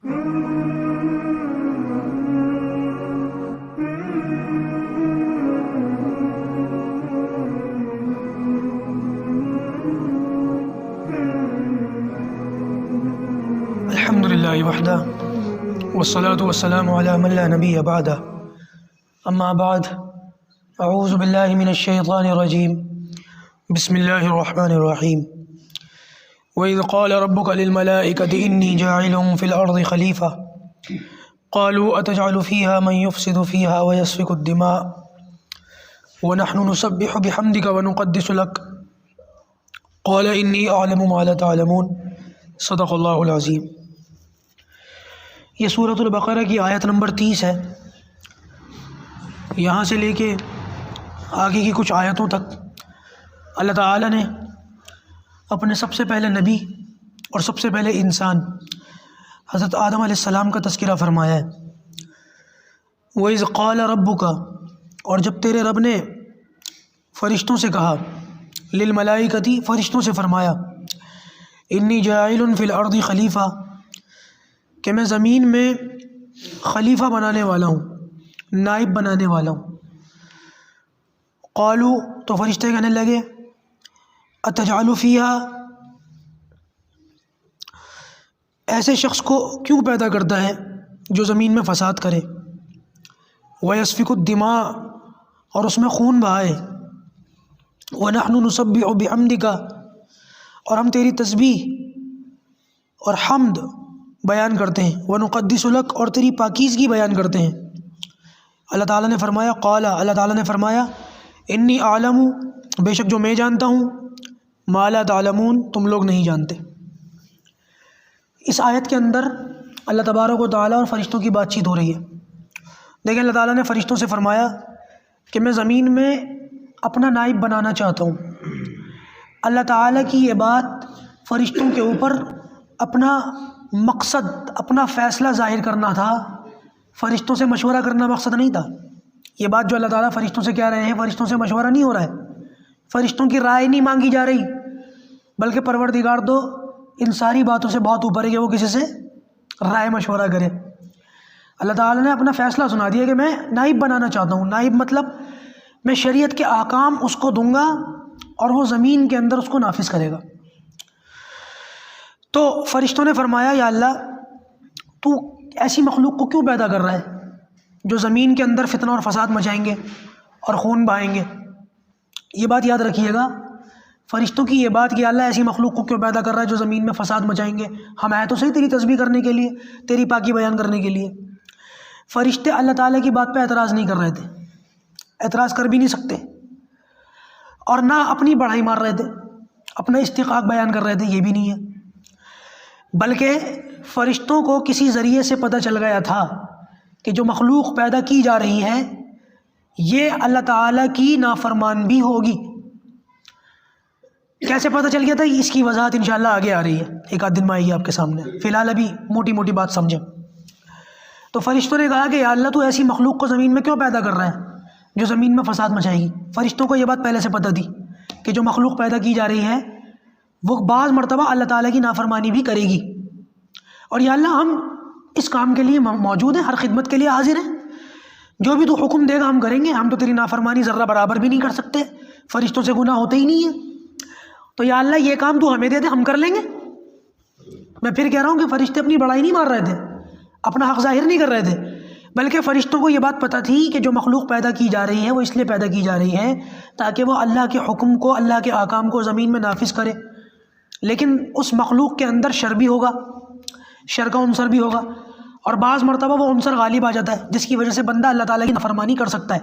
الحمد للہ وحدہ والصلاة والسلام علی من لا نبی بعدہ اما بعد اعوذ باللہ من الشیطان الرجیم بسم اللہ الرحمن الرحیم وَإِذْ قَالَ رَبُّكَ لِلْمَلَائِكَةِ إِنِّي جَاعِلٌ فِي الْأَرْضِ خَلِيفَةً قَالُوا أَتَجْعَلُ فِيهَا مَن يُفْسِدُ فِيهَا وَيَسْفِكُ الدِّمَاءَ وَنَحْنُ نُسَبِّحُ بِحَمْدِكَ وَنُقَدِّسُ لَكَ قَالَ إِنِّي أَعْلَمُ مَا لَا تَعْلَمُونَ صدق اللہ العظیم۔ یہ سورۃ البقرہ کی آیت نمبر 30 ہے۔ یہاں سے لے کے آگے کی کچھ آیتوں تک اللہ تعالیٰ نے اپنے سب سے پہلے نبی اور سب سے پہلے انسان حضرت آدم علیہ السلام کا تذکرہ فرمایا ہے۔ وَإِذْ قَالَ رَبُّكَ، اور جب تیرے رب نے فرشتوں سے کہا، للملائکتی، فرشتوں سے فرمایا، انی جاعل فی الارض خلیفہ، کہ میں زمین میں خلیفہ بنانے والا ہوں، نائب بنانے والا ہوں۔ قالو، تو فرشتے کہنے لگے، اتجعل فیہا، ایسے شخص کو کیوں پیدا کرتا ہے جو زمین میں فساد کرے، ویسفک الدماء، اور اس میں خون بہائے، ونحن نسبح بحمدک، اور ہم تیری تسبیح اور حمد بیان کرتے ہیں، ونقدس لک، اور تیری پاکیزگی بیان کرتے ہیں۔ اللہ تعالیٰ نے فرمایا، قال، اللہ تعالیٰ نے فرمایا، انی اعلم، بے شک جو میں جانتا ہوں، ما لا تعلمون، تم لوگ نہیں جانتے۔ اس آیت کے اندر اللہ تبارک و تعالیٰ اور فرشتوں کی بات چیت ہو رہی ہے۔ دیکھیں، اللہ تعالیٰ نے فرشتوں سے فرمایا کہ میں زمین میں اپنا نائب بنانا چاہتا ہوں۔ اللہ تعالیٰ کی یہ بات فرشتوں کے اوپر اپنا مقصد، اپنا فیصلہ ظاہر کرنا تھا، فرشتوں سے مشورہ کرنا مقصد نہیں تھا۔ یہ بات جو اللہ تعالیٰ فرشتوں سے کہہ رہے ہیں، فرشتوں سے مشورہ نہیں ہو رہا ہے، فرشتوں کی رائے نہیں مانگی جا رہی، بلکہ پروردگار تو ان ساری باتوں سے بہت اوپر ہے کہ وہ کسی سے رائے مشورہ کرے۔ اللہ تعالیٰ نے اپنا فیصلہ سنا دیا کہ میں نائب بنانا چاہتا ہوں۔ نائب مطلب میں شریعت کے احکام اس کو دوں گا اور وہ زمین کے اندر اس کو نافذ کرے گا۔ تو فرشتوں نے فرمایا، یا اللہ، تو ایسی مخلوق کو کیوں پیدا کر رہا ہے جو زمین کے اندر فتنہ اور فساد مچائیں گے اور خون بہائیں گے؟ یہ بات یاد رکھیے گا، فرشتوں کی یہ بات کہ اللہ ایسی مخلوق کو کیوں پیدا کر رہا ہے جو زمین میں فساد مچائیں گے؟ ہم آئے تو صحیح تیری تسبیح کرنے کے لیے، تیری پاکی بیان کرنے کے لیے۔ فرشتے اللہ تعالیٰ کی بات پہ اعتراض نہیں کر رہے تھے، اعتراض کر بھی نہیں سکتے، اور نہ اپنی بڑائی مار رہے تھے، اپنا استحقاق بیان کر رہے تھے، یہ بھی نہیں ہے، بلکہ فرشتوں کو کسی ذریعے سے پتہ چل گیا تھا کہ جو مخلوق پیدا کی جا رہی ہے یہ اللہ تعالیٰ کی نافرمان بھی ہوگی۔ کیسے پتہ چل گیا تھا؟ اس کی وضاحت انشاءاللہ آگے آ رہی ہے، ایک آدھ دن میں آئی ہے آپ کے سامنے، فی الحال ابھی موٹی موٹی بات سمجھیں۔ تو فرشتوں نے کہا کہ یا اللہ، تو ایسی مخلوق کو زمین میں کیوں پیدا کر رہا ہے جو زمین میں فساد مچائے گی؟ فرشتوں کو یہ بات پہلے سے پتہ تھی کہ جو مخلوق پیدا کی جا رہی ہے وہ بعض مرتبہ اللہ تعالیٰ کی نافرمانی بھی کرے گی، اور یا اللہ ہم اس کام کے لیے موجود ہیں، ہر خدمت کے لیے حاضر ہیں، جو بھی تو حکم دے گا ہم کریں گے، ہم تو تیری نافرمانی ذرہ برابر بھی نہیں کر سکتے، فرشتوں سے گناہ ہوتے ہی نہیں ہے، تو یا اللہ یہ کام تو ہمیں دے دے، ہم کر لیں گے۔ میں پھر کہہ رہا ہوں کہ فرشتے اپنی بڑائی نہیں مار رہے تھے، اپنا حق ظاہر نہیں کر رہے تھے، بلکہ فرشتوں کو یہ بات پتہ تھی کہ جو مخلوق پیدا کی جا رہی ہے وہ اس لیے پیدا کی جا رہی ہے تاکہ وہ اللہ کے حکم کو، اللہ کے احکام کو زمین میں نافذ کرے، لیکن اس مخلوق کے اندر شر بھی ہوگا، شر کا عنصر بھی ہوگا، اور بعض مرتبہ وہ عنصر غالب آ جاتا ہے جس کی وجہ سے بندہ اللہ تعالیٰ کی نافرمانی کر سکتا ہے۔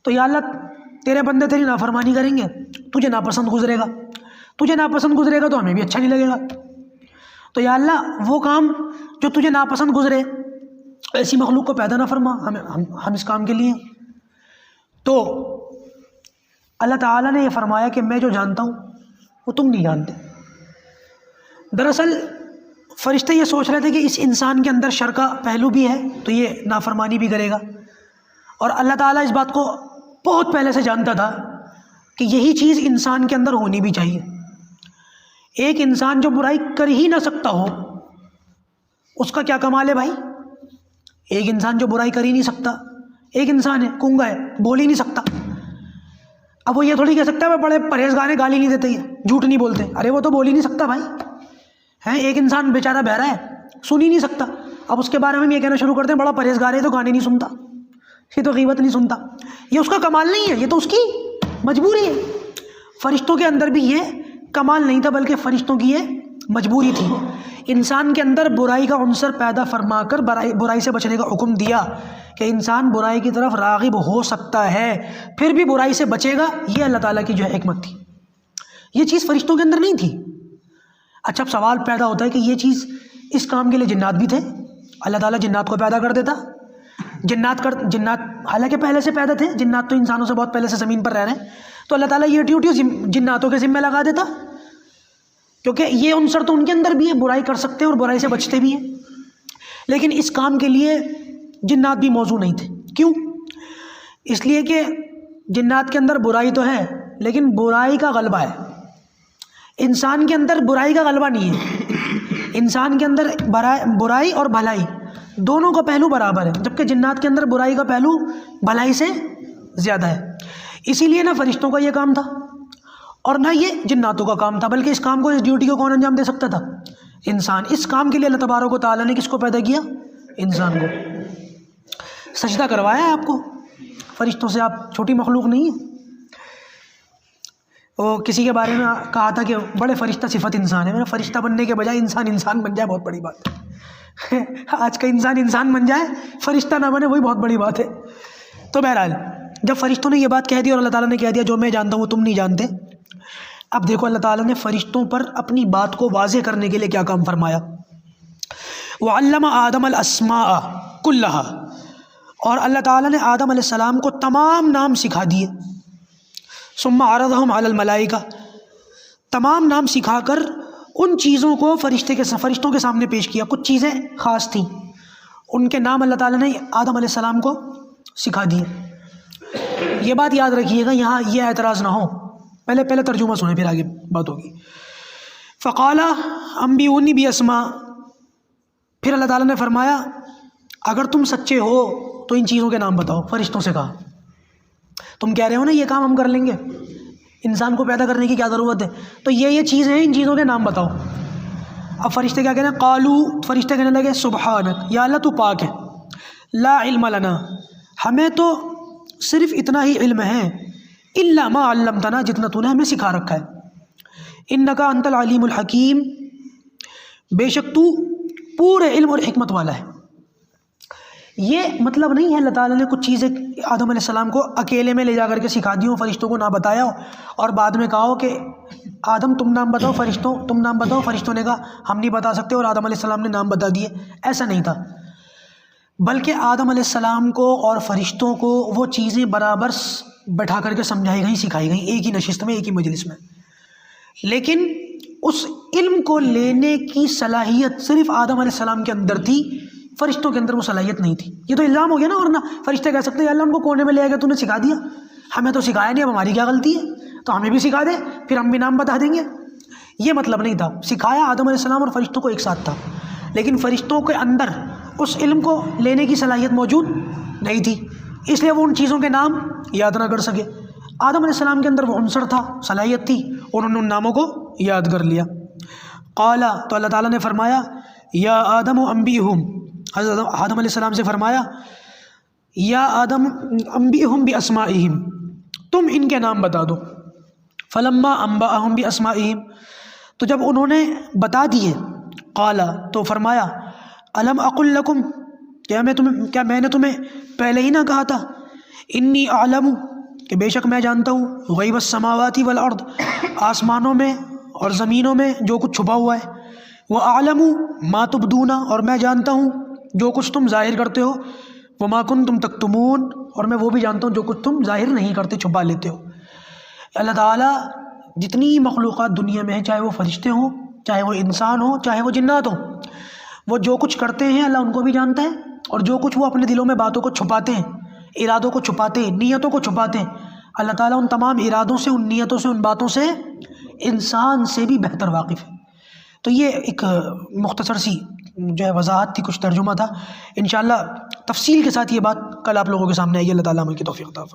تو یا اللہ تیرے بندے تیری نافرمانی کریں گے، تجھے ناپسند گزرے گا، تجھے ناپسند گزرے گا تو ہمیں بھی اچھا نہیں لگے گا، تو یا اللہ وہ کام جو تجھے ناپسند گزرے ایسی مخلوق کو پیدا نہ فرما، ہم اس کام کے لیے۔ تو اللہ تعالیٰ نے یہ فرمایا کہ میں جو جانتا ہوں وہ تم نہیں جانتے۔ دراصل فرشتے یہ سوچ رہے تھے کہ اس انسان کے اندر شر کا پہلو بھی ہے تو یہ نافرمانی بھی کرے گا، اور اللہ تعالیٰ اس بات کو بہت پہلے سے جانتا تھا کہ یہی چیز انسان کے اندر ہونی بھی چاہیے۔ ایک انسان جو برائی کر ہی نہ سکتا ہو اس کا کیا کمال ہے بھائی؟ ایک انسان جو برائی کر ہی نہیں سکتا، ایک انسان ہے گونگا ہے، بول ہی نہیں سکتا، اب وہ یہ تھوڑی کہہ سکتا ہے وہ بڑے پرہیزگار ہیں، گالی نہیں دیتے، جھوٹ نہیں بولتے، ارے وہ تو بول ہی نہیں سکتا بھائی ہیں. ایک انسان بیچارہ بہرا ہے، سن ہی نہیں سکتا، اب اس کے بارے میں ہم یہ کہنا شروع کرتے ہیں بڑا پرہیزگار ہے تو گانے نہیں سنتا، یہ تو غیبت نہیں سنتا. یہ اس کا کمال نہیں ہے، یہ تو اس کی مجبوری ہے. فرشتوں کے اندر بھی یہ کمال نہیں تھا بلکہ فرشتوں کی یہ مجبوری تھی. انسان کے اندر برائی کا عنصر پیدا فرما کر برائی سے بچنے کا حکم دیا کہ انسان برائی کی طرف راغب ہو سکتا ہے پھر بھی برائی سے بچے گا. یہ اللہ تعالیٰ کی جو ہے حکمت تھی، یہ چیز فرشتوں کے اندر نہیں تھی. اچھا اب سوال پیدا ہوتا ہے کہ یہ چیز اس کام کے لیے جنات بھی تھے؟ اللہ تعالیٰ جنات کو پیدا کر دیتا، جنات حالانکہ پہلے سے پیدا تھے، جنات تو انسانوں سے بہت پہلے سے زمین پر رہ رہے ہیں، تو اللہ تعالیٰ یہ ڈیوٹی جناتوں کے ذمہ لگا دیتا، کیونکہ یہ عنصر تو ان کے اندر بھی ہے، برائی کر سکتے ہیں اور برائی سے بچتے بھی ہیں. لیکن اس کام کے لیے جنات بھی موضوع نہیں تھے. کیوں؟ اس لیے کہ جنات کے اندر برائی تو ہے لیکن برائی کا غلبہ ہے، انسان کے اندر برائی کا غلبہ نہیں ہے. انسان کے اندر برائی اور بھلائی دونوں کا پہلو برابر ہے، جبکہ جنات کے اندر برائی کا پہلو بھلائی سے زیادہ ہے. اسی لیے نہ فرشتوں کا یہ کام تھا اور نہ یہ جناتوں کا کام تھا، بلکہ اس کام کو، اس ڈیوٹی کو کون انجام دے سکتا تھا؟ انسان. اس کام کے لیے اللہ تبارک و تعالیٰ نے کس کو پیدا کیا؟ انسان کو. سجدہ کروایا ہے آپ کو، فرشتوں سے، آپ چھوٹی مخلوق نہیں ہیں. وہ کسی کے بارے میں کہا تھا کہ بڑے فرشتہ صفت انسان ہے. میں نے فرشتہ بننے کے بجائے انسان بن جائے بہت بڑی بات ہے. آج کا انسان بن جائے، فرشتہ نہ بنے، وہی بہت بڑی بات ہے. تو بہرحال جب فرشتوں نے یہ بات کہہ دی اور اللہ تعالیٰ نے کہہ دیا جو میں جانتا ہوں وہ تم نہیں جانتے، اب دیکھو اللہ تعالیٰ نے فرشتوں پر اپنی بات کو واضح کرنے کے لیے کیا کام فرمایا. وَعَلَّمَ آدَمَ الْأَسْمَاءَ كُلَّهَا، اور اللہ تعالیٰ نے آدم علیہ السلام کو تمام نام سکھا دیے. ثُمَّ عَرَضَهُمْ عَلَى الْمَلَائِكَةِ، تمام نام سکھا کر ان چیزوں کو فرشتوں کے سامنے پیش کیا. کچھ چیزیں خاص تھیں، ان کے نام اللہ تعالیٰ نے آدم علیہ السلام کو سکھا دیے. یہ بات یاد رکھیے گا، یہاں یہ اعتراض نہ ہو، پہلے ترجمہ سنیں پھر آگے بات ہوگی. فقال انبئونی باسماء، پھر اللہ تعالیٰ نے فرمایا اگر تم سچے ہو تو ان چیزوں کے نام بتاؤ. فرشتوں سے کہا تم کہہ رہے ہو نا یہ کام ہم کر لیں گے، انسان کو پیدا کرنے کی کیا ضرورت ہے، تو یہ چیزیں ہیں، ان چیزوں کے نام بتاؤ. اب فرشتے کیا کہنے؟ قالو، فرشتے کہنے لگے سبحانک، یا اللہ تو پاک ہے، لا علم لنا، ہمیں تو صرف اتنا ہی علم ہے، الا ما علمتنا، جتنا تو نے ہمیں سکھا رکھا ہے، انک انت العلیم الحکیم، بے شک تو پورے علم اور حکمت والا ہے. یہ مطلب نہیں ہے اللہ تعالیٰ نے کچھ چیزیں آدم علیہ السلام کو اکیلے میں لے جا کر کے سکھا دی ہوں، فرشتوں کو نہ بتایا ہو اور بعد میں کہا ہو کہ آدم تم نام بتاؤ، فرشتوں تم نام بتاؤ. فرشتوں نے کہا ہم نہیں بتا سکتے اور آدم علیہ السلام نے نام بتا دیے. ایسا نہیں تھا، بلکہ آدم علیہ السلام کو اور فرشتوں کو وہ چیزیں برابر بٹھا کر کے سمجھائی گئیں، سکھائی گئیں، ایک ہی نشست میں، ایک ہی مجلس میں. لیکن اس علم کو لینے کی صلاحیت صرف آدم علیہ السلام کے اندر تھی، فرشتوں کے اندر وہ صلاحیت نہیں تھی. یہ تو الزام ہو گیا نا، ورنہ فرشتے کہہ سکتے ہیں اللہ ان کو کونے میں لے گیا، تو نے سکھا دیا، ہمیں تو سکھایا نہیں، اب ہماری کیا غلطی ہے، تو ہمیں بھی سکھا دے، پھر ہم بھی نام بتا دیں گے. یہ مطلب نہیں تھا. سکھایا آدم علیہ السلام اور فرشتوں کو ایک ساتھ تھا، لیکن فرشتوں کے اندر اس علم کو لینے کی صلاحیت موجود نہیں تھی، اس لیے وہ ان چیزوں کے نام یاد نہ کر سکے. آدم علیہ السلام کے اندر وہ عنصر تھا، صلاحیت تھی، انہوں نے ان ناموں کو یاد کر لیا. قال، تو اللہ تعالیٰ نے فرمایا یا آدم انبئہم، حضرت آدم علیہ السلام سے فرمایا یا آدم انبئہم باسمائہم، تم ان کے نام بتا دو. فلما انبأہم باسمائہم، تو جب انہوں نے بتا دیے، قال، تو فرمایا الم اقل لکم، کیا میں نے تمہیں پہلے ہی نہ کہا تھا، انی اعلم، کہ بے شک میں جانتا ہوں، غیب السماوات والارض، آسمانوں میں اور زمینوں میں جو کچھ چھپا ہوا ہے، وَأَعْلَمُ مَا تُبْدُونَ، اور میں جانتا ہوں جو کچھ تم ظاہر کرتے ہو، وَمَا كُنْتُمْ تَكْتُمُونَ، اور میں وہ بھی جانتا ہوں جو کچھ تم ظاہر نہیں کرتے، چھپا لیتے ہو. اللہ تعالیٰ جتنی مخلوقات دنیا میں ہیں، چاہے وہ فرشتے ہوں، چاہے وہ انسان ہوں، چاہے وہ جنات ہوں، وہ جو کچھ کرتے ہیں اللہ ان کو بھی جانتا ہے، اور جو کچھ وہ اپنے دلوں میں باتوں کو چھپاتے ہیں، ارادوں کو چھپاتے ہیں، نیتوں کو چھپاتے ہیں، اللہ تعالیٰ ان تمام ارادوں سے، ان نیتوں سے، ان باتوں سے انسان سے بھی بہتر واقف ہے. تو یہ ایک مختصر سی جو ہے وضاحت تھی، کچھ ترجمہ تھا. انشاءاللہ تفصیل کے ساتھ یہ بات کل آپ لوگوں کے سامنے آئی. اللہ تعالیٰ عمل کی توفیق عطا فرمائے.